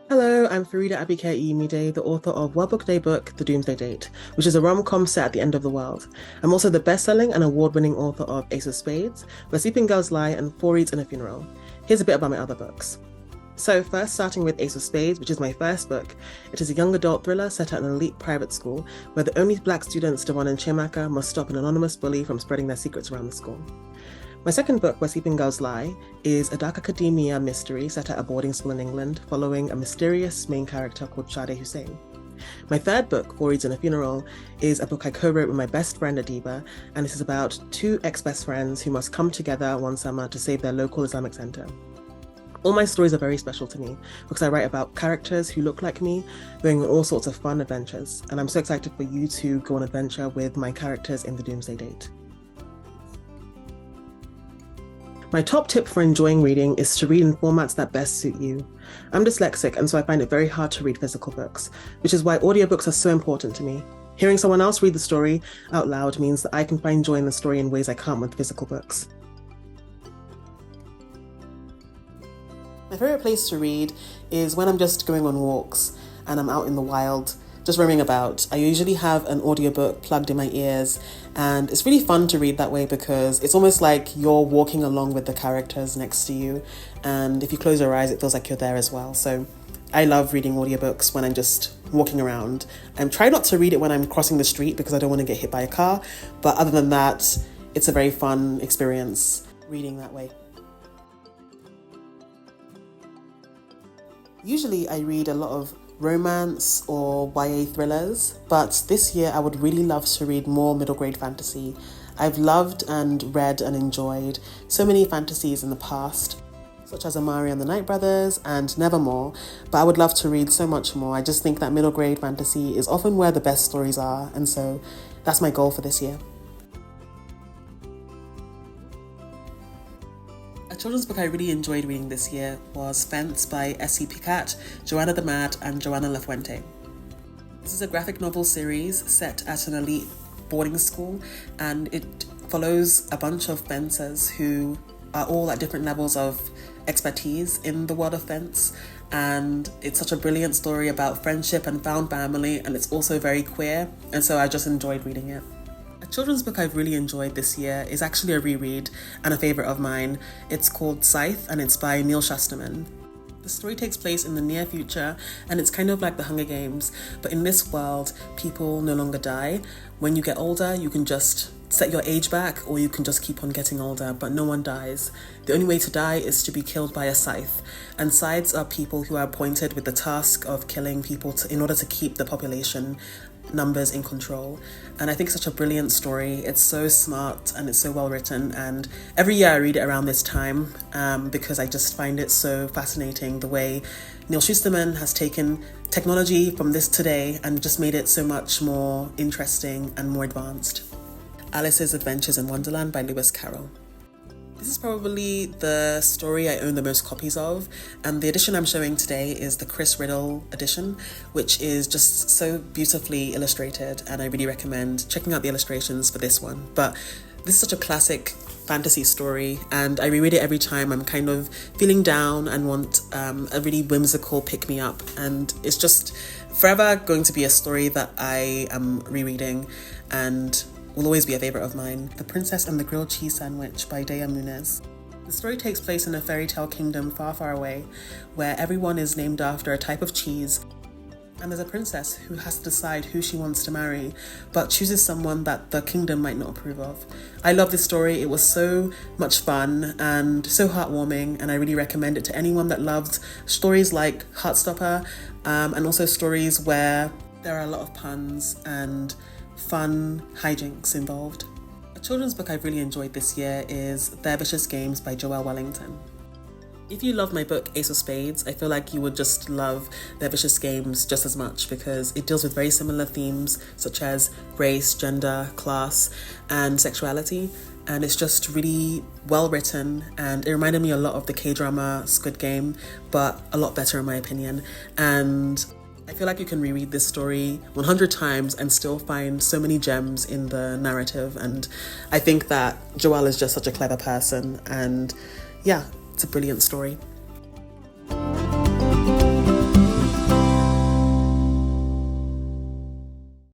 Hello, I'm Faridah Àbíké-Íyímídé, the author of World Book Day book, The Doomsday Date, which is a rom-com set at the end of the world. I'm also the best-selling and award-winning author of Ace of Spades, Where Sleeping Girls Lie, and Four Reads and a Funeral. Here's a bit about my other books. So first, starting with Ace of Spades, which is my first book. It is a young adult thriller set at an elite private school where the only black students, Devon and Chiamaka, must stop an anonymous bully from spreading their secrets around the school. My second book, Where Sleeping Girls Lie, is a dark academia mystery set at a boarding school in England, following a mysterious main character called Sade Hussein. My third book, Four Reads and a Funeral, is a book I co-wrote with my best friend Adiba, and this is about two ex-best friends who must come together one summer to save their local Islamic center. All my stories are very special to me because I write about characters who look like me, going on all sorts of fun adventures, and I'm so excited for you to go on an adventure with my characters in the Doomsday Date. My top tip for enjoying reading is to read in formats that best suit you. I'm dyslexic, and so I find it very hard to read physical books, which is why audiobooks are so important to me. Hearing someone else read the story out loud means that I can find joy in the story in ways I can't with physical books. My favourite place to read is when I'm just going on walks and I'm out in the wild, just roaming about. I usually have an audiobook plugged in my ears, and it's really fun to read that way because it's almost like you're walking along with the characters next to you, and if you close your eyes it feels like you're there as well. So I love reading audiobooks when I'm just walking around. I try not to read it when I'm crossing the street because I don't want to get hit by a car, but other than that, it's a very fun experience reading that way. Usually I read a lot of romance or YA thrillers, but this year I would really love to read more middle grade fantasy. I've loved and read and enjoyed so many fantasies in the past, such as Amari and the Night Brothers and Nevermore, but I would love to read so much more. I just think that middle grade fantasy is often where the best stories are, and so that's my goal for this year. A children's book I really enjoyed reading this year was Fence by S.C. Picat, Joanna the Mad, and Joanna Lafuente. This is a graphic novel series set at an elite boarding school, and it follows a bunch of fencers who are all at different levels of expertise in the world of fence. And it's such a brilliant story about friendship and found family, and it's also very queer, and so I just enjoyed reading it. A children's book I've really enjoyed this year is actually a reread and a favourite of mine. It's called Scythe, and it's by Neil Shusterman. The story takes place in the near future, and it's kind of like the Hunger Games, but in this world, people no longer die. When you get older, you can just set your age back, or you can just keep on getting older, but no one dies. The only way to die is to be killed by a scythe, and scythes are people who are appointed with the task of killing people in order to keep the population numbers in control. And I think it's such a brilliant story. It's so smart and it's so well written, and every year I read it around this time because I just find it so fascinating the way Neil Shusterman has taken technology from this today and just made it so much more interesting and more advanced. Alice's Adventures in Wonderland by Lewis Carroll. This is probably the story I own the most copies of, and the edition I'm showing today is the Chris Riddle edition, which is just so beautifully illustrated, and I really recommend checking out the illustrations for this one. But this is such a classic fantasy story, and I reread it every time I'm kind of feeling down and want a really whimsical pick-me-up, and it's just forever going to be a story that I am rereading and will always be a favourite of mine. The Princess and the Grilled Cheese Sandwich by Dea Muniz. The story takes place in a fairy tale kingdom far, far away, where everyone is named after a type of cheese, and there's a princess who has to decide who she wants to marry, but chooses someone that the kingdom might not approve of. I love this story. It was so much fun and so heartwarming, and I really recommend it to anyone that loves stories like Heartstopper, and also stories where there are a lot of puns and fun hijinks involved. A children's book I've really enjoyed this year is Their Vicious Games by Joelle Wellington. If you love my book Ace of Spades, I feel like you would just love Their Vicious Games just as much because it deals with very similar themes such as race, gender, class, and sexuality, and it's just really well written, and it reminded me a lot of the K-drama Squid Game, but a lot better in my opinion. And I feel like you can reread this story 100 times and still find so many gems in the narrative. And I think that Joelle is just such a clever person. And yeah, it's a brilliant story.